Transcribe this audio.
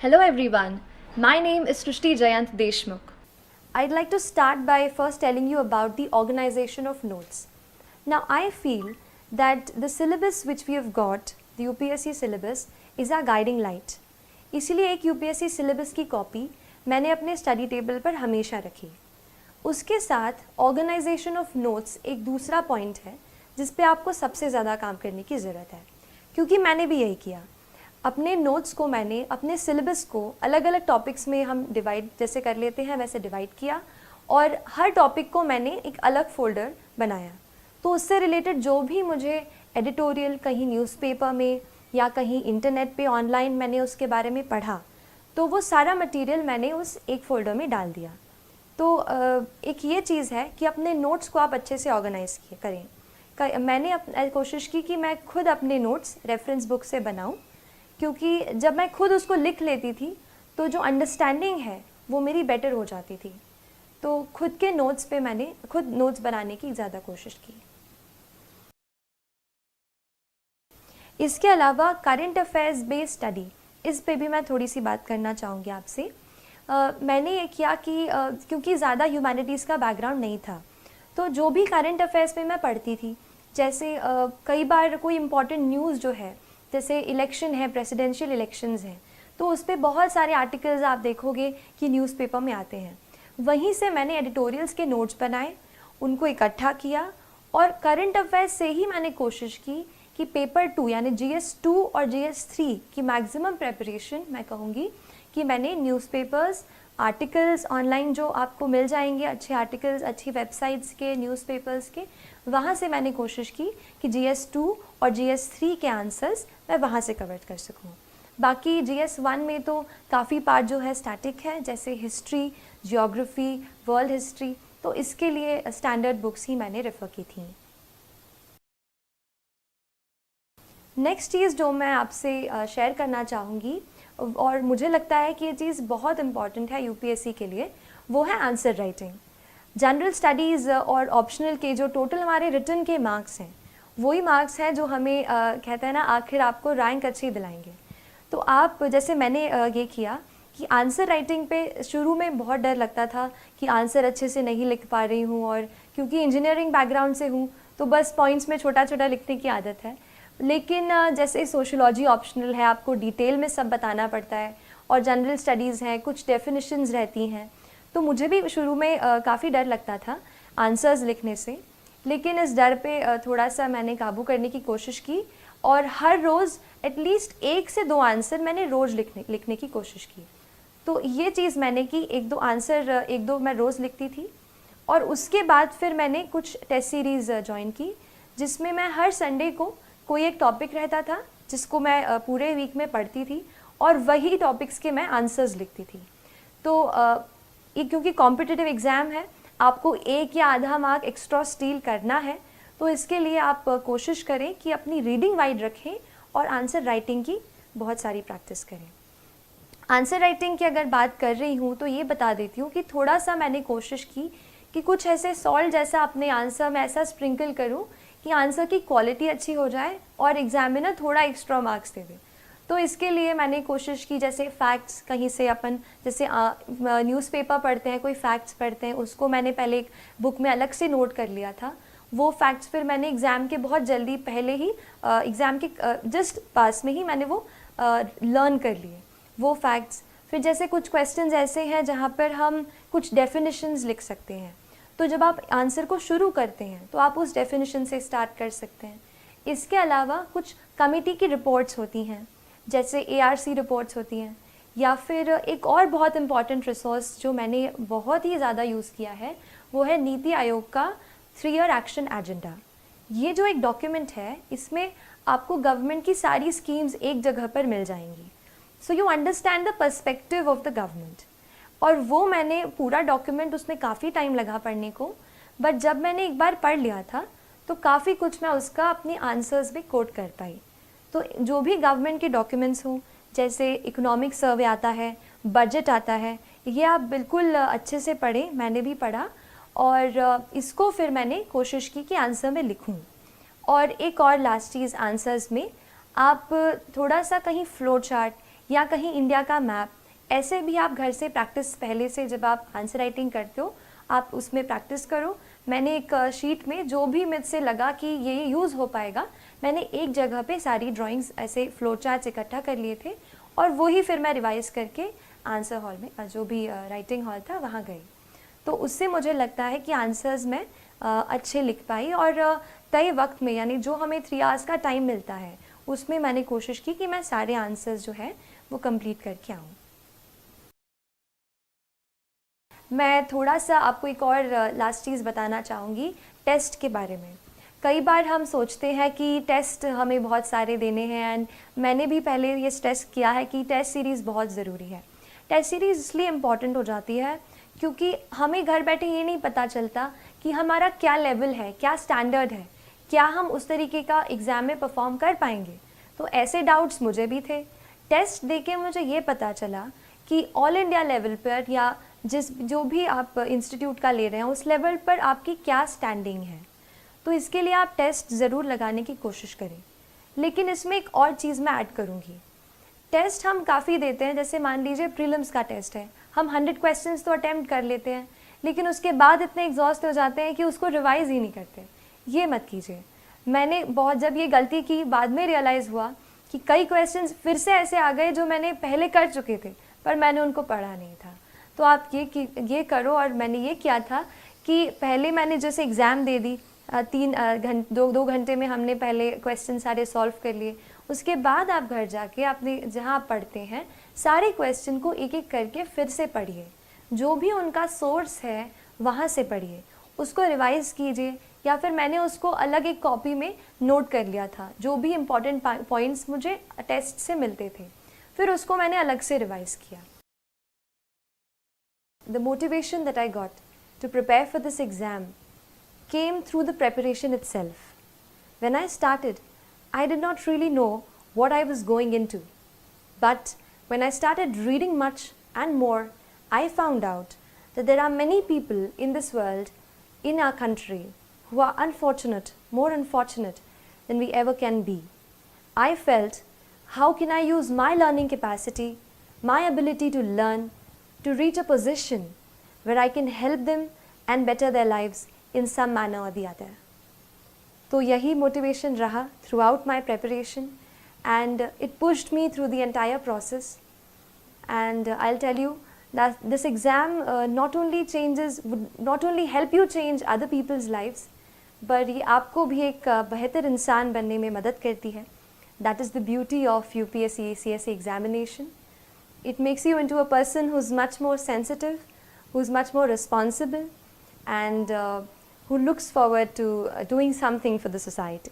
Hello everyone, my name is Srishti Jayant Deshmukh. I'd like to start by first telling you about the organization of notes. Now I feel that the syllabus which we have got, the UPSC syllabus, is our guiding light. इसीलिए एक UPSC syllabus की copy मैंने अपने study table पर हमेशा रखी. उसके साथ ऑर्गेनाइजेशन ऑफ नोट्स एक दूसरा पॉइंट है जिस पे आपको सबसे ज़्यादा काम करने की ज़रूरत है, क्योंकि मैंने भी यही किया. अपने नोट्स को मैंने अपने सिलेबस को अलग अलग टॉपिक्स में हम डिवाइड जैसे कर लेते हैं वैसे डिवाइड किया और हर टॉपिक को मैंने एक अलग फोल्डर बनाया. तो उससे रिलेटेड जो भी मुझे एडिटोरियल कहीं न्यूज़पेपर में या कहीं इंटरनेट पे ऑनलाइन मैंने उसके बारे में पढ़ा, तो वो सारा मटेरियल मैंने उस एक फ़ोल्डर में डाल दिया. तो एक ये चीज़ है कि अपने नोट्स को आप अच्छे से ऑर्गेनाइज़ करें. मैंने कोशिश की कि मैं खुद अपने नोट्स रेफरेंस बुक से बनाऊं, क्योंकि जब मैं खुद उसको लिख लेती थी तो जो अंडरस्टैंडिंग है वो मेरी बेटर हो जाती थी. तो खुद के नोट्स पे मैंने खुद नोट्स बनाने की ज़्यादा कोशिश की. इसके अलावा करंट अफेयर्स बेस्ड स्टडी, इस पे भी मैं थोड़ी सी बात करना चाहूँगी आपसे. मैंने ये किया कि क्योंकि ज़्यादा ह्यूमैनिटीज़ का बैकग्राउंड नहीं था, तो जो भी करंट अफेयर्स पे मैं पढ़ती थी, जैसे कई बार कोई इम्पॉर्टेंट न्यूज़ जो है, जैसे इलेक्शन है, प्रेसिडेंशियल इलेक्शंस हैं, तो उस पर बहुत सारे आर्टिकल्स आप देखोगे कि न्यूज़पेपर में आते हैं. वहीं से मैंने एडिटोरियल्स के नोट्स बनाए, उनको इकट्ठा किया और करंट अफेयर्स से ही मैंने कोशिश की कि पेपर 2 यानी GS2 और GS3 की मैक्सिमम प्रेपरेशन मैं कहूँगी कि मैंने न्यूज़पेपर्स, आर्टिकल्स ऑनलाइन जो आपको मिल जाएंगे, अच्छे आर्टिकल्स अच्छी वेबसाइट्स के, न्यूज़पेपर्स के, वहाँ से मैंने कोशिश की कि GS2 और GS3 के आंसर्स मैं वहाँ से कवर कर सकूँ. बाकी GS1 में तो काफ़ी पार्ट जो है स्टैटिक है, जैसे हिस्ट्री, जियोग्राफी, वर्ल्ड हिस्ट्री, तो इसके लिए स्टैंडर्ड बुक्स ही मैंने रेफ़र की थी. नेक्स्ट चीज़ जो मैं आपसे शेयर करना चाहूँगी और मुझे लगता है कि ये चीज़ बहुत इम्पॉर्टेंट है UPSC के लिए, वो है आंसर राइटिंग. जनरल स्टडीज़ और ऑप्शनल के जो टोटल हमारे रिटन के मार्क्स हैं, वही मार्क्स हैं जो हमें कहते हैं ना आखिर आपको रैंक अच्छी दिलाएंगे. तो आप जैसे मैंने ये किया कि आंसर राइटिंग पे शुरू में बहुत डर लगता था कि आंसर अच्छे से नहीं लिख पा रही हूँ, और क्योंकि इंजीनियरिंग बैकग्राउंड से हूँ तो बस पॉइंट्स में छोटा छोटा लिखने की आदत है. लेकिन जैसे सोशियोलॉजी ऑप्शनल है, आपको डिटेल में सब बताना पड़ता है, और जनरल स्टडीज़ हैं, कुछ डेफिनेशंस रहती हैं, तो मुझे भी शुरू में काफ़ी डर लगता था आंसर्स लिखने से. लेकिन इस डर पे थोड़ा सा मैंने काबू करने की कोशिश की और हर रोज़ एटलीस्ट 1 से 2 आंसर मैंने रोज़ लिखने की कोशिश की. तो ये चीज़ मैंने की, 1-2 आंसर 1-2 मैं रोज़ लिखती थी. और उसके बाद फिर मैंने कुछ टेस्ट सीरीज़ ज्वाइन की, जिसमें मैं हर संडे को कोई एक टॉपिक रहता था जिसको मैं पूरे वीक में पढ़ती थी और वही टॉपिक्स के मैं आंसर्स लिखती थी. तो ये क्योंकि कॉम्पिटिटिव एग्ज़ाम है, आपको 1 या आधा मार्क एक्स्ट्रा स्टील करना है, तो इसके लिए आप कोशिश करें कि अपनी रीडिंग वाइड रखें और आंसर राइटिंग की बहुत सारी प्रैक्टिस करें. आंसर राइटिंग की अगर बात कर रही हूँ तो ये बता देती हूँ कि थोड़ा सा मैंने कोशिश की कि कुछ ऐसे सॉल्ट जैसा अपने आंसर में ऐसा स्प्रिंकल करूँ कि आंसर की क्वालिटी अच्छी हो जाए और एग्जामिनर थोड़ा एक्स्ट्रा मार्क्स दे दे. तो इसके लिए मैंने कोशिश की, जैसे फैक्ट्स कहीं से अपन जैसे न्यूज़पेपर पढ़ते हैं, कोई फैक्ट्स पढ़ते हैं, उसको मैंने पहले एक बुक में अलग से नोट कर लिया था. वो फैक्ट्स फिर मैंने एग्ज़ाम के बहुत जल्दी पहले ही एग्ज़ाम के जस्ट पास में ही मैंने वो लर्न कर लिए वो फैक्ट्स. फिर जैसे कुछ क्वेश्चंस ऐसे हैं जहाँ पर हम कुछ डेफिनेशंस लिख सकते हैं, तो जब आप आंसर को शुरू करते हैं तो आप उस डेफिनेशन से स्टार्ट कर सकते हैं. इसके अलावा कुछ कमेटी की रिपोर्ट्स होती हैं, जैसे ARC रिपोर्ट्स होती हैं, या फिर एक और बहुत इम्पॉर्टेंट रिसोर्स जो मैंने बहुत ही ज़्यादा यूज़ किया है वो है नीति आयोग का 3 ईयर एक्शन एजेंडा. ये जो एक डॉक्यूमेंट है, इसमें आपको गवर्नमेंट की सारी स्कीम्स एक जगह पर मिल जाएंगी, so you understand the perspective of the government. और वो मैंने पूरा डॉक्यूमेंट, उसमें काफ़ी टाइम लगा पढ़ने को, बट जब मैंने एक बार पढ़ लिया था तो काफ़ी कुछ मैं उसका अपने आंसर्स में कोट कर पाई. तो जो भी गवर्नमेंट के डॉक्यूमेंट्स हों, जैसे इकोनॉमिक सर्वे आता है, बजट आता है, ये आप बिल्कुल अच्छे से पढ़ें. मैंने भी पढ़ा और इसको फिर मैंने कोशिश की कि आंसर में लिखूं. और एक और लास्ट चीज़, आंसर्स में आप थोड़ा सा कहीं फ्लो चार्ट या कहीं इंडिया का मैप, ऐसे भी आप घर से प्रैक्टिस पहले से जब आप आंसर राइटिंग करते हो आप उसमें प्रैक्टिस करो। मैंने एक शीट में जो भी मुझसे लगा कि ये यूज़ हो पाएगा, मैंने एक जगह पे सारी ड्राइंग्स ऐसे फ्लो चार्ट्स इकट्ठा कर लिए थे और वही फिर मैं रिवाइज करके आंसर हॉल में जो भी राइटिंग हॉल था वहाँ गई। तो उससे मुझे लगता है कि आंसर्स मैं अच्छे लिख पाई और तय वक्त में, यानी जो हमें 3 आवर्स का टाइम मिलता है उसमें मैंने कोशिश की कि मैं सारे आंसर्स जो है वो कंप्लीट करके आऊँ। मैं थोड़ा सा आपको एक और लास्ट चीज़ बताना चाहूँगी टेस्ट के बारे में। कई बार हम सोचते हैं कि टेस्ट हमें बहुत सारे देने हैं एंड मैंने भी पहले ये स्ट्रेस किया है कि टेस्ट सीरीज़ बहुत ज़रूरी है। टेस्ट सीरीज़ इसलिए इम्पॉर्टेंट हो जाती है क्योंकि हमें घर बैठे ये नहीं पता चलता कि हमारा क्या लेवल है, क्या स्टैंडर्ड है, क्या हम उस तरीके का एग्ज़ाम में परफॉर्म कर पाएंगे। तो ऐसे डाउट्स मुझे भी थे। टेस्ट देके मुझे ये पता चला कि ऑल इंडिया लेवल पर या जो भी आप इंस्टीट्यूट का ले रहे हैं उस लेवल पर आपकी क्या स्टैंडिंग है। तो इसके लिए आप टेस्ट ज़रूर लगाने की कोशिश करें। लेकिन इसमें एक और चीज़ मैं ऐड करूँगी। टेस्ट हम काफ़ी देते हैं, जैसे मान लीजिए प्रीलिम्स का टेस्ट है, हम 100 क्वेश्चंस तो अटैम्प्ट कर लेते हैं लेकिन उसके बाद इतने एग्जॉस्ट हो जाते हैं कि उसको रिवाइज़ ही नहीं करते। ये मत कीजिए। मैंने जब ये गलती की बाद में रियलाइज़ हुआ कि कई क्वेश्चंस फिर से ऐसे आ गए जो मैंने पहले कर चुके थे पर मैंने उनको पढ़ा नहीं था। तो आप ये करो। और मैंने ये किया था कि पहले मैंने जैसे एग्ज़ाम दे दी, 2 घंटे में हमने पहले क्वेश्चन सारे सॉल्व कर लिए। उसके बाद आप घर जाके अपने जहाँ आप पढ़ते हैं सारे क्वेश्चन को एक एक करके फिर से पढ़िए, जो भी उनका सोर्स है वहाँ से पढ़िए, उसको रिवाइज़ कीजिए या फिर मैंने उसको अलग एक कॉपी में नोट कर लिया था, जो भी इम्पॉर्टेंट पॉइंट्स मुझे टेस्ट से मिलते थे, फिर उसको मैंने अलग से रिवाइज़ किया। The motivation that I got to prepare for this exam came through the preparation itself. When I started, I did not really know what I was going into. But when I started reading much and more, I found out that there are many people in this world, in our country, who are unfortunate, more unfortunate than we ever can be. I felt, how can I use my learning capacity, my ability to learn, to reach a position where I can help them and better their lives in some manner or the other. तो यही motivation रहा throughout my preparation and it pushed me through the entire process. And I'll tell you that this exam would not only help you change other people's lives, but ये आपको भी एक बेहतर इंसान बनने में मदद करती है. That is the beauty of UPSC CSE examination. It makes you into a person who's much more sensitive, who's much more responsible, and who looks forward to doing something for the society.